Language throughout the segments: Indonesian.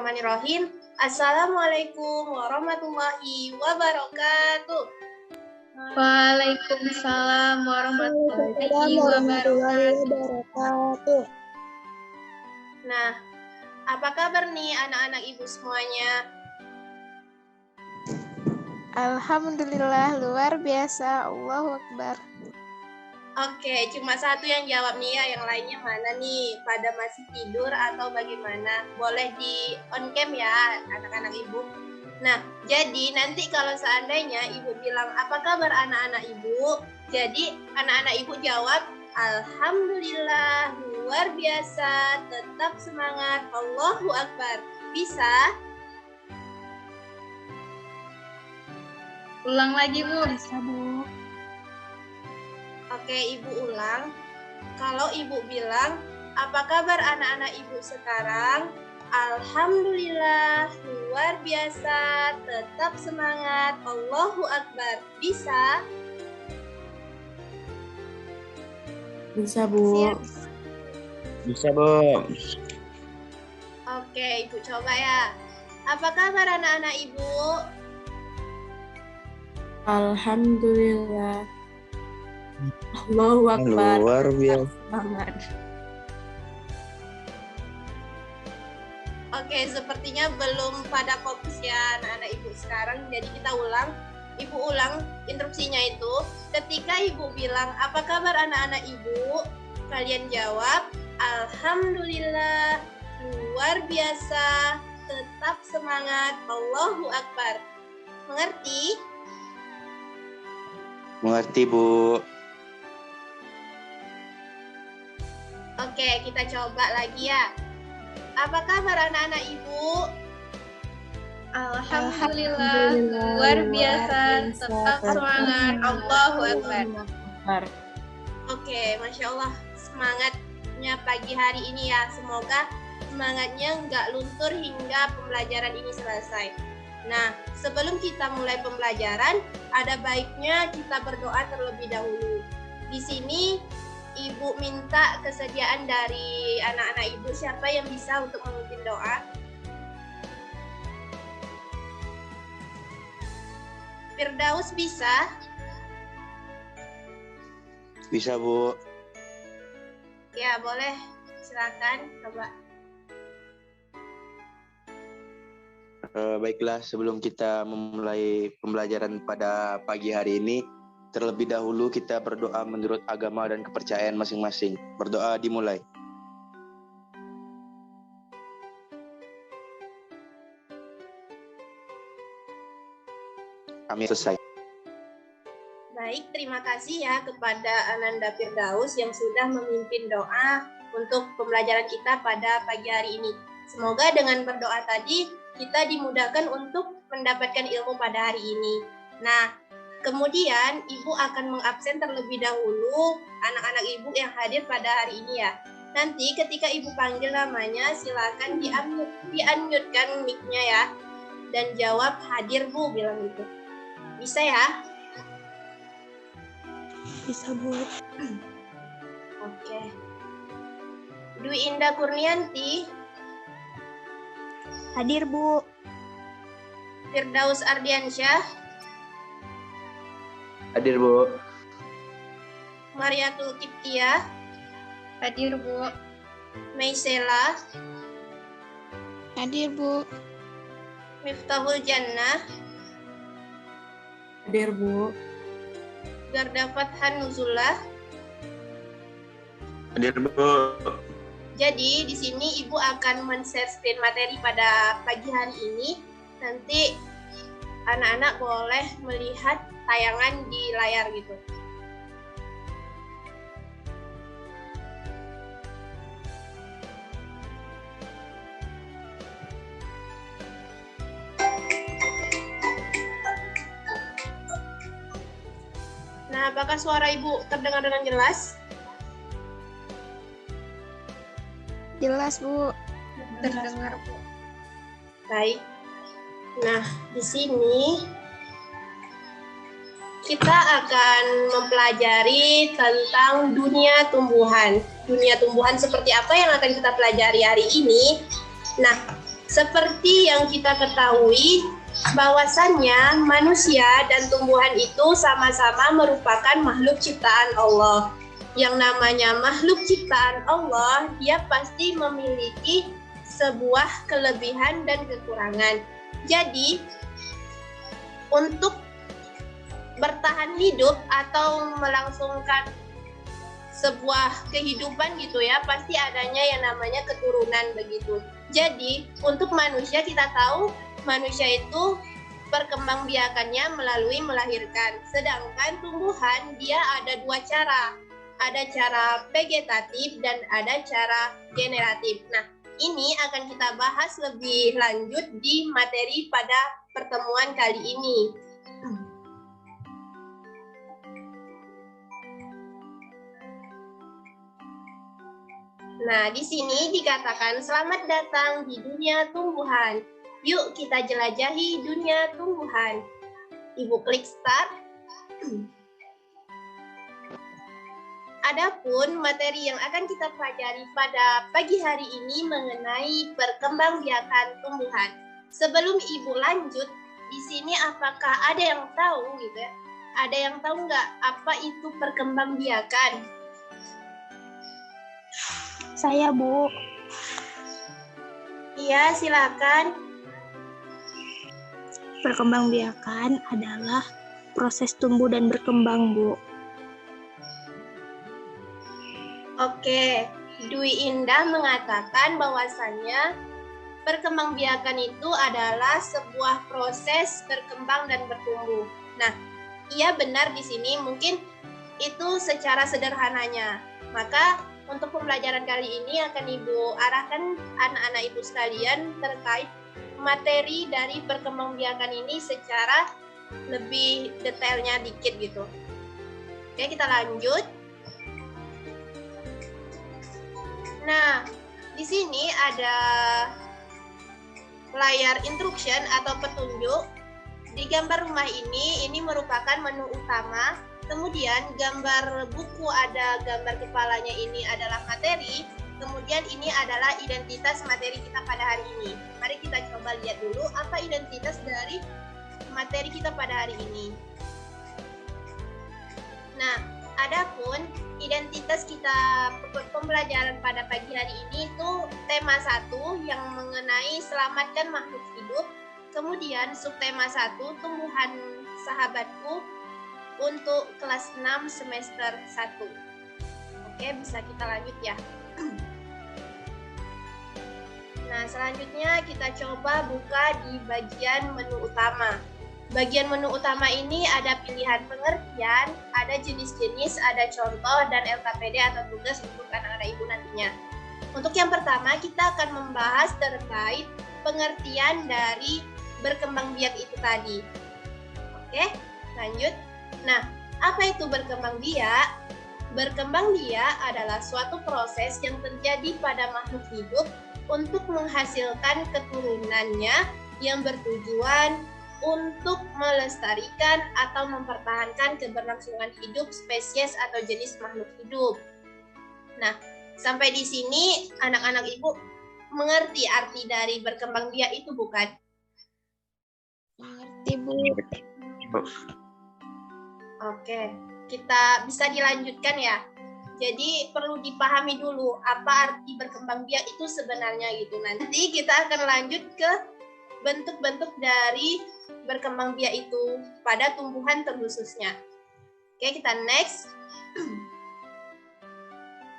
Bismillahirrahmanirrahim. Assalamualaikum warahmatullahi wabarakatuh. Waalaikumsalam warahmatullahi wabarakatuh. Nah, apa kabar nih anak-anak ibu semuanya? Alhamdulillah, luar biasa. Allahu Akbar. Oke, cuma satu yang jawab nih ya, yang lainnya mana nih? Pada masih tidur atau bagaimana? Boleh di on cam ya anak-anak ibu. Nah, jadi nanti kalau seandainya ibu bilang apa kabar anak-anak ibu, jadi anak-anak ibu jawab Alhamdulillah, luar biasa, tetap semangat, Allahu Akbar. Bisa? Ulang lagi, Bu. Bisa, Bu. Oke, ibu ulang. Kalau ibu bilang, apa kabar anak-anak ibu sekarang? Alhamdulillah, luar biasa, tetap semangat, Allahu Akbar. Bisa? Bisa, Bu. Bisa, Bu. Oke, ibu coba ya. Apa kabar anak-anak ibu? Alhamdulillah. Allahu Akbar. Luar biasa. Semangat. Oke, sepertinya belum pada fokus ya anak-anak ibu sekarang. Jadi kita ulang. Ibu ulang instruksinya itu. Ketika ibu bilang, apa kabar anak-anak ibu? Kalian jawab, Alhamdulillah, luar biasa, tetap semangat, Allahu Akbar. Mengerti? Mengerti, Bu. Oke, kita coba lagi ya. Apa kabar anak-anak ibu? Alhamdulillah, luar biasa, tetap semangat, Allahu Akbar. Oke, Masya Allah, semangatnya pagi hari ini ya. Semoga semangatnya nggak luntur hingga pembelajaran ini selesai. Nah, sebelum kita mulai pembelajaran, ada baiknya kita berdoa terlebih dahulu. Di sini, Ibu minta kesediaan dari anak-anak ibu, siapa yang bisa untuk memimpin doa? Firdaus bisa? Bisa, Bu. Ya, boleh. Silakan, coba. Baiklah, sebelum kita memulai pembelajaran pada pagi hari ini, terlebih dahulu kita berdoa menurut agama dan kepercayaan masing-masing. Berdoa dimulai. Kami selesai. Baik, terima kasih ya kepada Ananda Firdaus yang sudah memimpin doa untuk pembelajaran kita pada pagi hari ini. Semoga dengan berdoa tadi, kita dimudahkan untuk mendapatkan ilmu pada hari ini. Nah, kemudian Ibu akan mengabsen terlebih dahulu anak-anak Ibu yang hadir pada hari ini ya. Nanti ketika Ibu panggil namanya, silakan di-unmute-kan mic-nya ya. Dan jawab hadir Bu, bilang gitu. Bisa ya? Bisa, Bu. Oke. Dwi Indah Kurnianti. Hadir, Bu. Firdaus Ardiansyah. Hadir, Bu. Mariatul Kiptia. Hadir, Bu. Maisela. Hadir, Bu. Miftahul Jannah. Hadir, Bu. Garda Fathan Nuzullah. Hadir, Bu. Jadi di sini Ibu akan men-share screen materi pada pagi hari ini. Nanti anak-anak boleh melihat tayangan di layar gitu. Nah, apakah suara Ibu terdengar dengan jelas? Jelas, Bu. Terdengar, Bu. Baik. Nah, di sini kita akan mempelajari tentang dunia tumbuhan. Dunia tumbuhan seperti apa yang akan kita pelajari hari ini? Nah, Seperti yang kita ketahui, bahwasannya manusia dan tumbuhan itu sama-sama merupakan makhluk ciptaan Allah. Yang namanya makhluk ciptaan Allah, dia pasti memiliki sebuah kelebihan dan kekurangan. Jadi, untuk bertahan hidup atau melangsungkan sebuah kehidupan gitu ya, pasti adanya yang namanya keturunan begitu. Jadi, untuk manusia kita tahu manusia itu perkembangbiakannya melalui melahirkan. Sedangkan tumbuhan dia ada dua cara. Ada cara vegetatif dan ada cara generatif. Nah, ini akan kita bahas lebih lanjut di materi pada pertemuan kali ini. Nah, di sini dikatakan selamat datang di dunia tumbuhan. Yuk kita jelajahi dunia tumbuhan. Ibu klik start. Adapun materi yang akan kita pelajari pada pagi hari ini mengenai perkembangbiakan tumbuhan. Sebelum Ibu lanjut, di sini apakah ada yang tahu gitu ya? Ada yang tahu nggak apa itu perkembangbiakan? Saya, Bu. Iya, silakan. Perkembangbiakan adalah proses tumbuh dan berkembang, Bu. Oke, Dwi Indah mengatakan bahwasannya perkembangbiakan itu adalah sebuah proses berkembang dan bertumbuh. Nah, iya benar di sini, mungkin itu secara sederhananya. Maka untuk pembelajaran kali ini akan Ibu arahkan anak-anak Ibu sekalian terkait materi dari perkembangbiakan ini secara lebih detailnya dikit gitu. Oke, kita lanjut. Nah, di sini ada layar instruction atau petunjuk. Di gambar rumah ini merupakan menu utama. Kemudian gambar buku ada gambar kepalanya ini adalah materi. Kemudian ini adalah identitas materi kita pada hari ini. Mari kita coba lihat dulu apa identitas dari materi kita pada hari ini. Nah, adapun identitas kita pembelajaran pada pagi hari ini itu tema 1 yang mengenai selamatkan makhluk hidup. Kemudian subtema 1 tumbuhan sahabatku untuk kelas 6 semester 1. Oke, bisa kita lanjut ya. Nah, selanjutnya kita coba buka di bagian menu utama. Bagian menu utama ini ada pilihan pengertian, ada jenis-jenis, ada contoh, dan LKPD atau tugas untuk anak-anak Ibu nantinya. Untuk yang pertama, kita akan membahas terkait pengertian dari berkembang biak itu tadi. Oke, lanjut. Nah, apa itu berkembang biak? Berkembang biak adalah suatu proses yang terjadi pada makhluk hidup untuk menghasilkan keturunannya yang bertujuan untuk melestarikan atau mempertahankan keberlangsungan hidup spesies atau jenis makhluk hidup. Nah, sampai di sini anak-anak Ibu mengerti arti dari berkembang biak itu bukan? Mengerti, Bu. Oke, kita bisa dilanjutkan ya. Jadi perlu dipahami dulu apa arti berkembang biak itu sebenarnya gitu. Nanti kita akan lanjut ke bentuk-bentuk dari berkembang biak itu pada tumbuhan terkhususnya. Oke, kita next.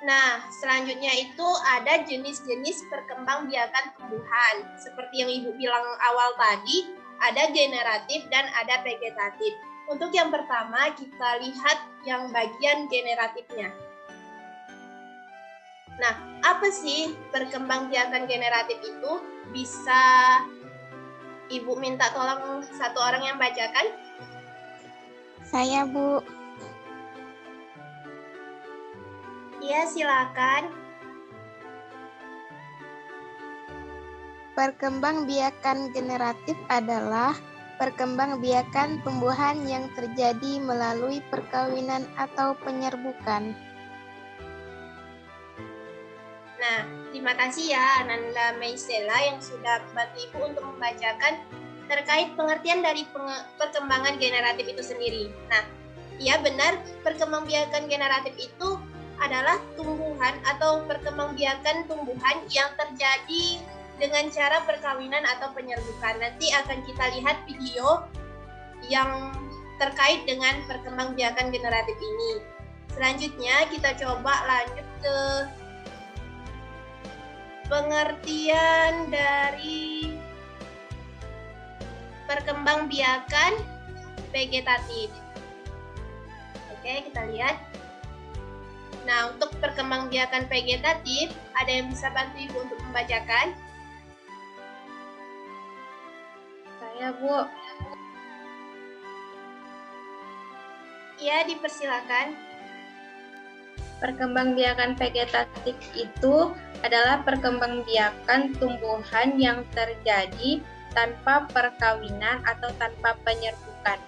Nah, selanjutnya itu ada jenis-jenis perkembangbiakan tumbuhan. Seperti yang Ibu bilang awal tadi, ada generatif dan ada vegetatif. Untuk yang pertama, kita lihat yang bagian generatifnya. Nah, apa sih perkembangbiakan generatif itu? Bisa Ibu minta tolong satu orang yang bacakan? Saya, Bu. Iya, silakan. Perkembangbiakan generatif adalah perkembangbiakan tumbuhan yang terjadi melalui perkawinan atau penyerbukan. Nah, terima kasih ya Ananda Maisela yang sudah membantu Ibu untuk membacakan terkait pengertian dari perkembangan generatif itu sendiri. Nah, iya benar, perkembangbiakan generatif itu adalah tumbuhan atau perkembangbiakan tumbuhan yang terjadi dengan cara perkawinan atau penyerbukan. Nanti akan kita lihat video yang terkait dengan perkembangbiakan generatif ini. Selanjutnya kita coba lanjut ke pengertian dari perkembangbiakan vegetatif. Oke, kita lihat. Nah, untuk perkembangbiakan vegetatif, ada yang bisa bantu Ibu untuk membacakan? Saya, Bu. Iya, dipersilakan. Perkembangbiakan vegetatif itu adalah perkembangbiakan tumbuhan yang terjadi tanpa perkawinan atau tanpa penyerbukan.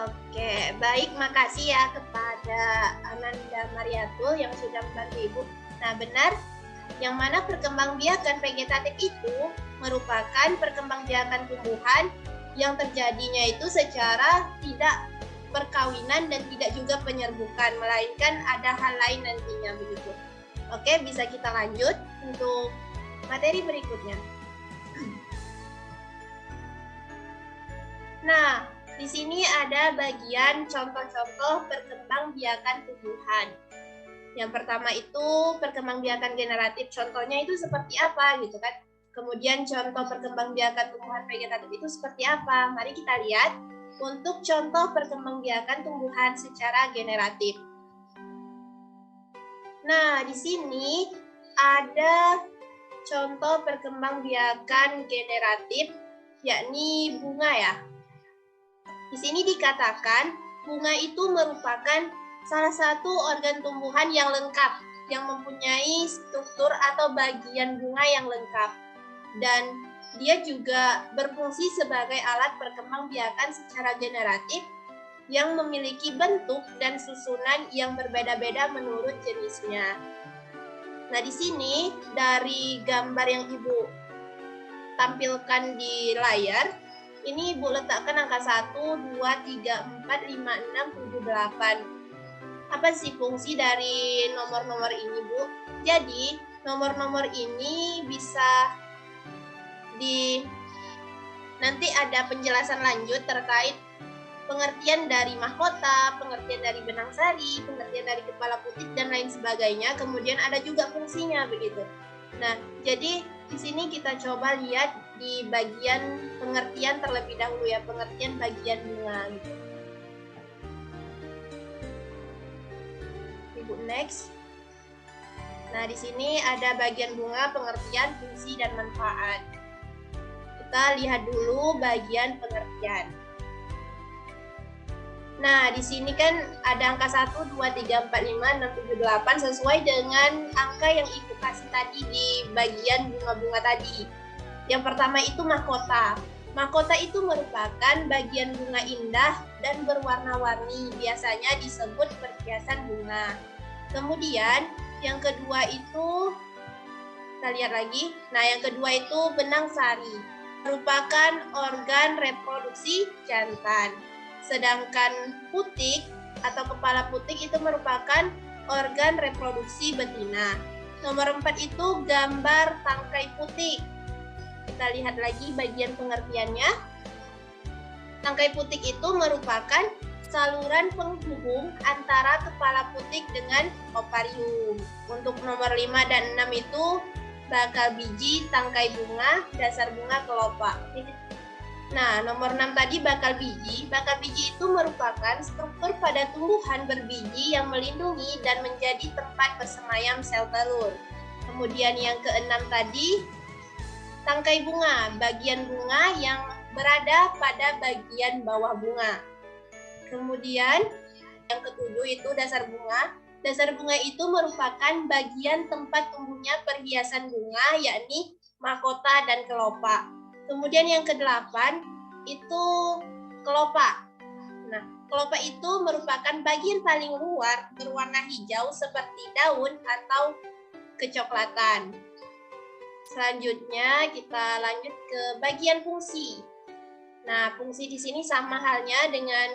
Oke, baik, makasih ya kepada Ananda Mariatul yang sudah membantu Ibu. Nah, benar, yang mana perkembangbiakan vegetatif itu merupakan perkembangbiakan tumbuhan yang terjadinya itu secara tidak perkawinan dan tidak juga penyerbukan, melainkan ada hal lain nantinya begitu. Oke, bisa kita lanjut untuk materi berikutnya. Nah, di sini ada bagian contoh-contoh perkembangbiakan tumbuhan. Yang pertama itu perkembangbiakan generatif, contohnya itu seperti apa gitu kan. Kemudian contoh perkembangbiakan tumbuhan vegetatif itu seperti apa? Mari kita lihat untuk contoh perkembangbiakan tumbuhan secara generatif. Nah, di sini ada contoh perkembangbiakan generatif, yakni bunga ya. Di sini dikatakan bunga itu merupakan salah satu organ tumbuhan yang lengkap, yang mempunyai struktur atau bagian bunga yang lengkap. Dan dia juga berfungsi sebagai alat perkembangbiakan secara generatif yang memiliki bentuk dan susunan yang berbeda-beda menurut jenisnya. Nah, di sini dari gambar yang Ibu tampilkan di layar, ini Ibu letakkan angka 1, 2, 3, 4, 5, 6, 7, 8. Apa sih fungsi dari nomor-nomor ini, Bu? Jadi, nomor-nomor ini bisa nanti ada penjelasan lanjut terkait pengertian dari mahkota, pengertian dari benang sari, pengertian dari kepala putih, dan lain sebagainya. Kemudian ada juga fungsinya begitu. Nah, jadi di sini kita coba lihat di bagian pengertian terlebih dahulu ya, pengertian bagian bunga gitu. Ibu next. Nah, di sini ada bagian bunga, pengertian, fungsi, dan manfaat. Kita lihat dulu bagian pengertian. Nah, di sini kan ada angka 1, 2, 3, 4, 5, 6, 7, 8 sesuai dengan angka yang Ibu kasih tadi di bagian bunga-bunga tadi. Yang pertama itu mahkota. Mahkota itu merupakan bagian bunga indah dan berwarna-warni, biasanya disebut perhiasan bunga. Kemudian yang kedua itu, kita lihat lagi. Nah, yang kedua itu benang sari, merupakan organ reproduksi jantan. Sedangkan putik atau kepala putik itu merupakan organ reproduksi betina. Nomor 4 itu gambar tangkai putik. Kita lihat lagi bagian pengertiannya. Tangkai putik itu merupakan saluran penghubung antara kepala putik dengan ovarium. Untuk nomor 5 dan 6 itu bakal biji, tangkai bunga, dasar bunga, kelopak. Nah, nomor 6 tadi bakal biji. Bakal biji itu merupakan struktur pada tumbuhan berbiji yang melindungi dan menjadi tempat bersemayam sel telur. Kemudian yang keenam tadi, tangkai bunga, bagian bunga yang berada pada bagian bawah bunga. Kemudian yang ketujuh itu dasar bunga. Dasar bunga itu merupakan bagian tempat tumbuhnya perhiasan bunga, yakni mahkota dan kelopak. Kemudian yang ke-8 itu kelopak. Nah, Kelopak itu merupakan bagian paling luar berwarna hijau seperti daun atau kecoklatan. Selanjutnya kita lanjut ke bagian fungsi. Nah, fungsi di sini sama halnya dengan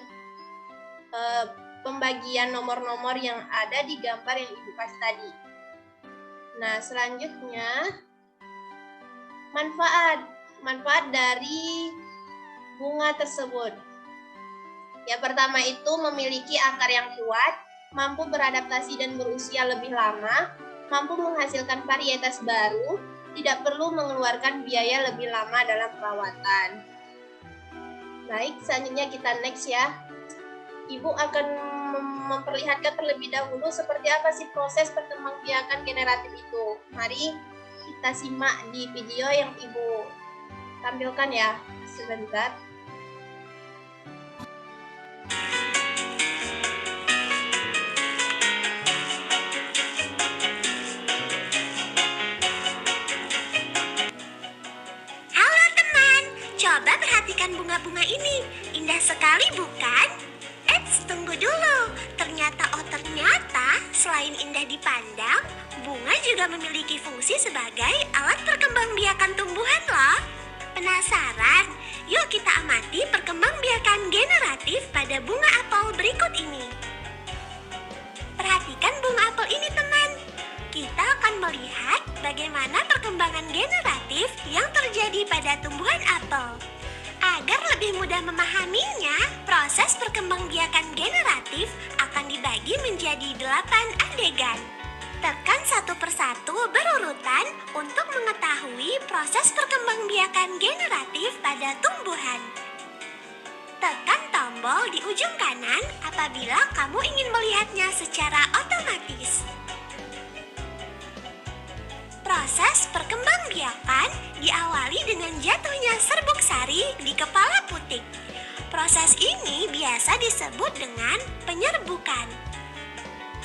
pembagian nomor-nomor yang ada di gambar yang Ibu kasih tadi. Nah, selanjutnya manfaat dari bunga tersebut. Yang pertama itu memiliki akar yang kuat, mampu beradaptasi dan berusia lebih lama, mampu menghasilkan varietas baru, tidak perlu mengeluarkan biaya lebih lama dalam perawatan. Baik, selanjutnya kita next ya. Ibu akan memperlihatkan terlebih dahulu seperti apa sih proses perkembangbiakan generatif itu. Mari kita simak di video yang Ibu tampilkan ya. Sebentar. Halo teman, coba perhatikan bunga-bunga ini. Indah sekali bukan? Eits, tunggu dulu. Ternyata selain indah dipandang, bunga juga memiliki fungsi sebagai alat perkembangbiakan tumbuhan loh. Penasaran? Yuk kita amati perkembangbiakan generatif pada bunga apel berikut ini. Perhatikan bunga apel ini teman. Kita akan melihat bagaimana perkembangan generatif yang terjadi pada tumbuhan apel. Agar lebih mudah memahaminya, proses perkembangbiakan generatif akan dibagi menjadi 8 adegan. Tekan satu persatu berurutan untuk mengetahui proses perkembangbiakan generatif pada tumbuhan. Tekan tombol di ujung kanan apabila kamu ingin melihatnya secara otomatis. Proses perkembangbiakan diawali dengan jatuhnya serbuk sari di kepala putik. Proses ini biasa disebut dengan penyerbukan.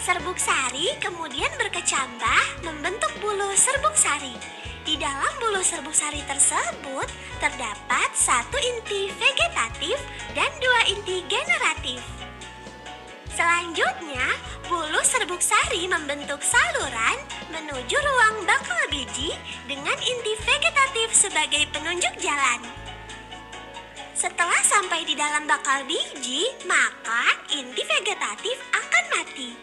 Serbuk sari kemudian berkecambah membentuk bulu serbuk sari. Di dalam bulu serbuk sari tersebut terdapat 1 inti vegetatif dan 2 inti generatif. Selanjutnya, bulu serbuk sari membentuk saluran menuju ruang bakal biji dengan inti vegetatif sebagai penunjuk jalan. Setelah sampai di dalam bakal biji, maka inti vegetatif akan mati.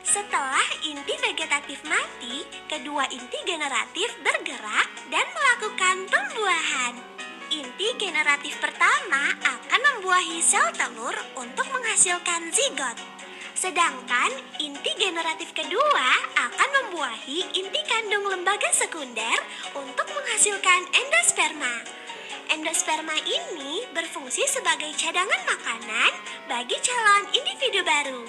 Setelah inti vegetatif mati, kedua inti generatif bergerak dan melakukan pembuahan. Inti generatif pertama akan membuahi sel telur untuk menghasilkan zigot. Sedangkan inti generatif kedua akan membuahi inti kandung lembaga sekunder untuk menghasilkan endosperma. Endosperma ini berfungsi sebagai cadangan makanan bagi calon individu baru.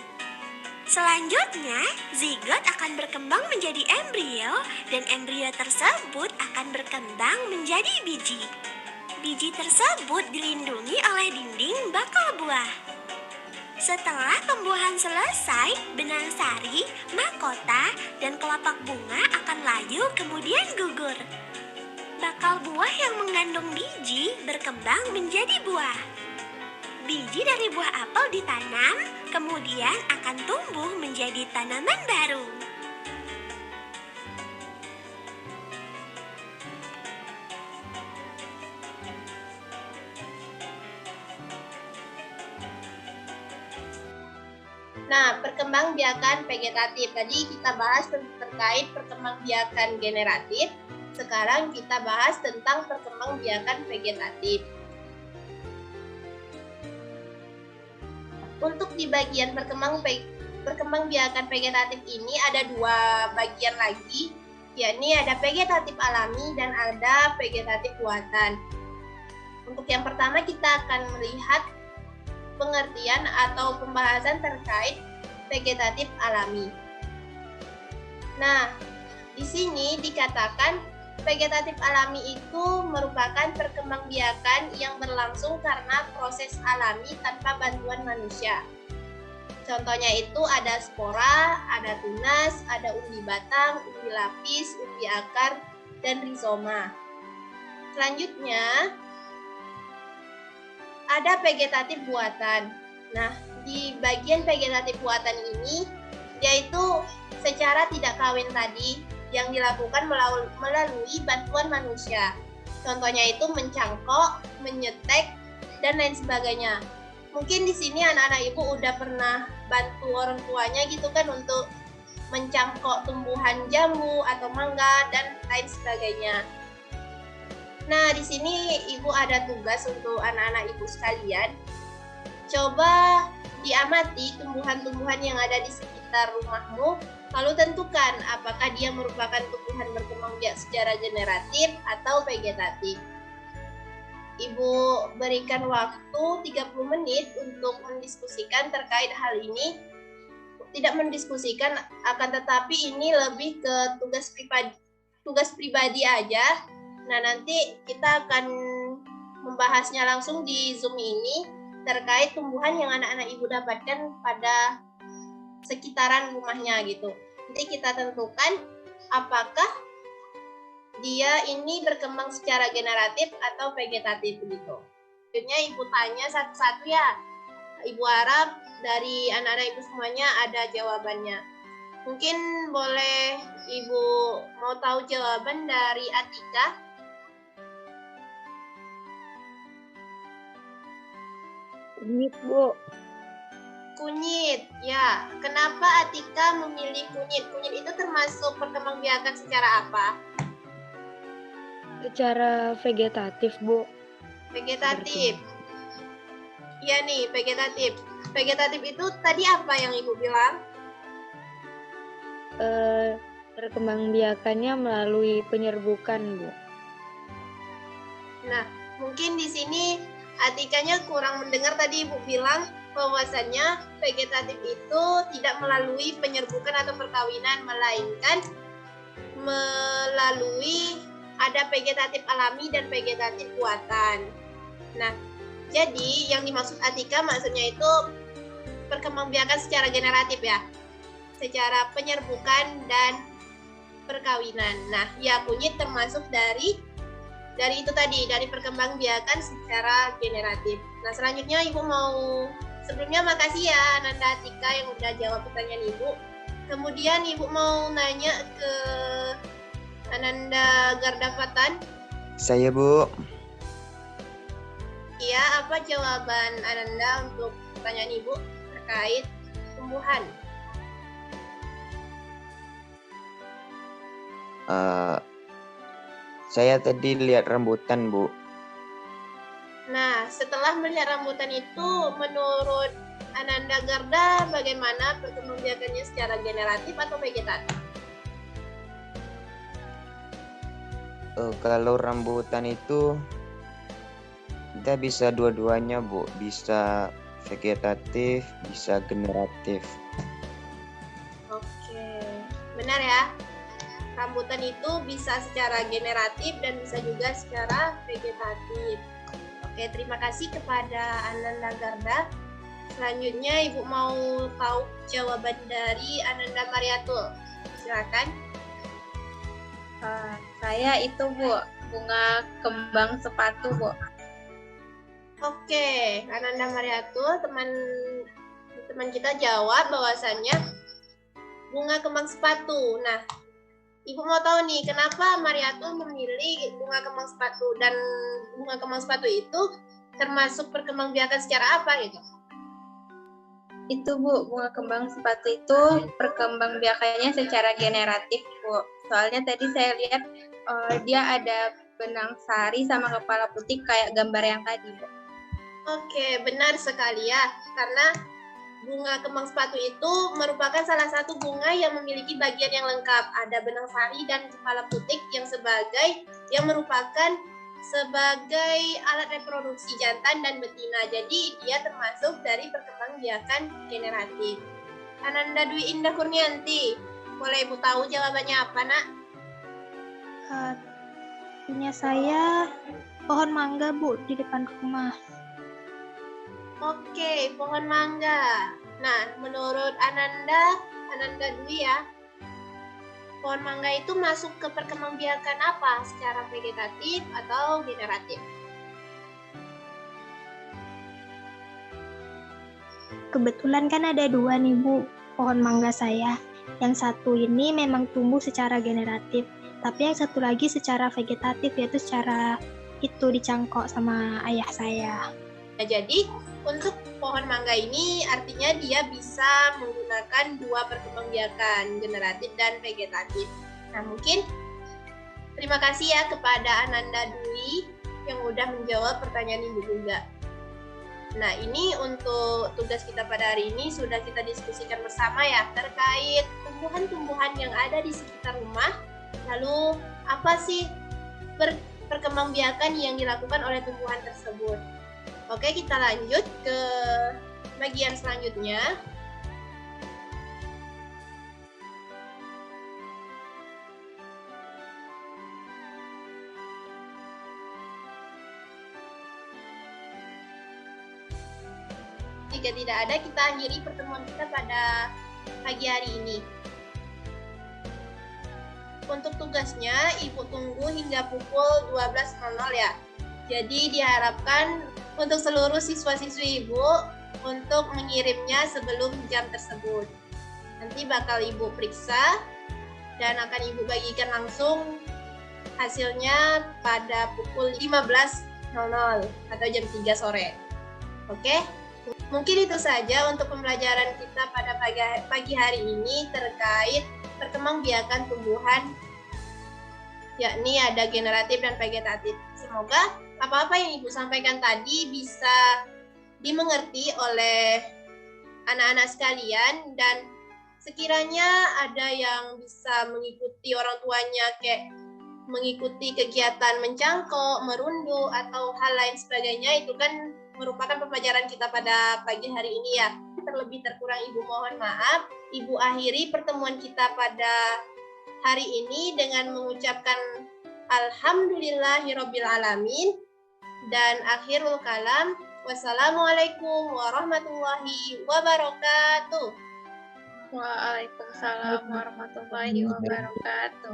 Selanjutnya, zigot akan berkembang menjadi embrio dan embrio tersebut akan berkembang menjadi biji. Biji tersebut dilindungi oleh dinding bakal buah. Setelah pembuahan selesai, benang sari, mahkota, dan kelopak bunga akan layu kemudian gugur. Bakal buah yang mengandung biji berkembang menjadi buah. Biji dari buah apel ditanam, kemudian akan tumbuh menjadi tanaman baru. Nah, perkembangbiakan vegetatif. Tadi kita bahas terkait perkembangbiakan generatif. Sekarang kita bahas tentang perkembangbiakan vegetatif. Untuk di bagian perkembangbiakan vegetatif ini ada 2 bagian lagi, yakni ada vegetatif alami dan ada vegetatif buatan. Untuk yang pertama kita akan melihat pengertian atau pembahasan terkait vegetatif alami. Nah, di sini dikatakan vegetatif alami itu merupakan perkembangbiakan yang berlangsung karena proses alami tanpa bantuan manusia. Contohnya itu ada spora, ada tunas, ada umbi batang, umbi lapis, umbi akar, dan rizoma. Selanjutnya, ada vegetatif buatan. Nah, di bagian vegetatif buatan ini, yaitu secara tidak kawin tadi yang dilakukan melalui bantuan manusia. Contohnya itu mencangkok, menyetek, dan lain sebagainya. Mungkin di sini anak-anak ibu udah pernah bantu orang tuanya gitu kan untuk mencangkok tumbuhan jambu atau mangga dan lain sebagainya. Nah, di sini ibu ada tugas untuk anak-anak ibu sekalian. Coba diamati tumbuhan-tumbuhan yang ada di sekitar rumahmu, lalu tentukan apakah dia merupakan tumbuhan berkembang biak secara generatif atau vegetatif. Ibu berikan waktu 30 menit untuk mendiskusikan terkait hal ini. Tidak mendiskusikan, akan tetapi ini lebih ke tugas pribadi aja. Nah, nanti kita akan membahasnya langsung di Zoom ini terkait tumbuhan yang anak-anak ibu dapatkan pada sekitaran rumahnya gitu. Nanti kita tentukan apakah dia ini berkembang secara generatif atau vegetatif gitu. Selanjutnya ibu tanya satu-satu ya. Ibu harap dari anak-anak ibu semuanya ada jawabannya. Mungkin boleh ibu mau tahu jawaban dari Atika? Kunyit, Bu. Kunyit, ya. Kenapa Atika memilih kunyit? Kunyit itu termasuk perkembangbiakan secara apa? Secara vegetatif, Bu. Vegetatif. Iya nih, vegetatif. Vegetatif itu tadi apa yang ibu bilang? Perkembangbiakannya melalui penyerbukan, Bu. Nah, mungkin di sini Atikanya kurang mendengar tadi ibu bilang bahwasannya vegetatif itu tidak melalui penyerbukan atau perkawinan, melainkan melalui ada vegetatif alami dan vegetatif buatan. Nah, jadi yang dimaksud Atika maksudnya itu perkembangbiakan secara generatif ya, secara penyerbukan dan perkawinan. Nah, ya kunyit termasuk dari itu tadi, dari perkembangbiakan secara generatif. Nah, selanjutnya ibu mau, sebelumnya makasih ya Ananda Atika yang udah jawab pertanyaan ibu. Kemudian ibu mau nanya ke Ananda Gardapatan. Saya, Bu. Iya, apa jawaban Ananda untuk pertanyaan ibu terkait tumbuhan? Saya tadi lihat rambutan, Bu. Nah, setelah melihat rambutan itu, menurut Ananda Garda, bagaimana perkembangbiakannya secara generatif atau vegetatif? Kalau rambutan itu kita bisa dua-duanya, Bu. Bisa vegetatif, bisa generatif. Oke, benar ya. Rambutan itu bisa secara generatif dan bisa juga secara vegetatif. Oke, terima kasih kepada Ananda Garda. Selanjutnya Ibu mau tahu jawaban dari Ananda Mariatul. Silakan. Saya itu, Bu, bunga kembang sepatu, Bu. Oke, Ananda Mariatul, teman kita jawab bahwasannya bunga kembang sepatu. Nah, Ibu mau tahu nih, kenapa Mariatul memilih bunga kembang sepatu, dan bunga kembang sepatu itu termasuk perkembangbiakan secara apa gitu? Itu, Bu, bunga kembang sepatu itu perkembangbiakannya secara generatif, Bu. Soalnya tadi saya lihat dia ada benang sari sama kepala putih kayak gambar yang tadi, Bu. Oke, benar sekali ya, karena bunga kembang sepatu itu merupakan salah satu bunga yang memiliki bagian yang lengkap. Ada benang sari dan kepala putik yang merupakan sebagai alat reproduksi jantan dan betina. Jadi dia termasuk dari perkembangbiakan generatif. Ananda Dwi Indah Kurnianti, boleh Ibu tahu jawabannya apa, Nak? Punya saya pohon mangga, Bu, di depan rumah. Oke, pohon mangga. Nah, menurut Ananda Dwi ya, pohon mangga itu masuk ke perkembangbiakan apa? Secara vegetatif atau generatif? Kebetulan kan ada dua nih Bu, pohon mangga saya. Yang satu ini memang tumbuh secara generatif, tapi yang satu lagi secara vegetatif, yaitu secara itu dicangkok sama ayah saya. Nah, jadi untuk pohon mangga ini artinya dia bisa menggunakan dua perkembangbiakan, generatif dan vegetatif. Nah, mungkin terima kasih ya kepada Ananda Dwi yang udah menjawab pertanyaan Ibu juga. Nah, ini untuk tugas kita pada hari ini sudah kita diskusikan bersama ya terkait tumbuhan-tumbuhan yang ada di sekitar rumah. Lalu apa sih perkembangbiakan yang dilakukan oleh tumbuhan tersebut? Oke, kita lanjut ke bagian selanjutnya. Jika tidak ada, kita akhiri pertemuan kita pada pagi hari ini. Untuk tugasnya, Ibu tunggu hingga pukul 12.00 ya. Jadi diharapkan untuk seluruh siswa-siswi Ibu untuk mengirimnya sebelum jam tersebut. Nanti bakal Ibu periksa dan akan Ibu bagikan langsung hasilnya pada pukul 15.00 atau jam 3 sore. Oke? Mungkin itu saja untuk pembelajaran kita pada pagi hari ini terkait perkembangbiakan tumbuhan, yakni ada generatif dan vegetatif. Semoga apa-apa yang Ibu sampaikan tadi bisa dimengerti oleh anak-anak sekalian, dan sekiranya ada yang bisa mengikuti orang tuanya kayak mengikuti kegiatan mencangkok, merunduk, atau hal lain sebagainya, itu kan merupakan pembelajaran kita pada pagi hari ini ya. Terlebih terkurang Ibu mohon maaf. Ibu akhiri pertemuan kita pada hari ini dengan mengucapkan Alhamdulillahirabbil alamin, dan akhirul kalam, wassalamualaikum warahmatullahi wabarakatuh. Waalaikumsalam warahmatullahi wabarakatuh.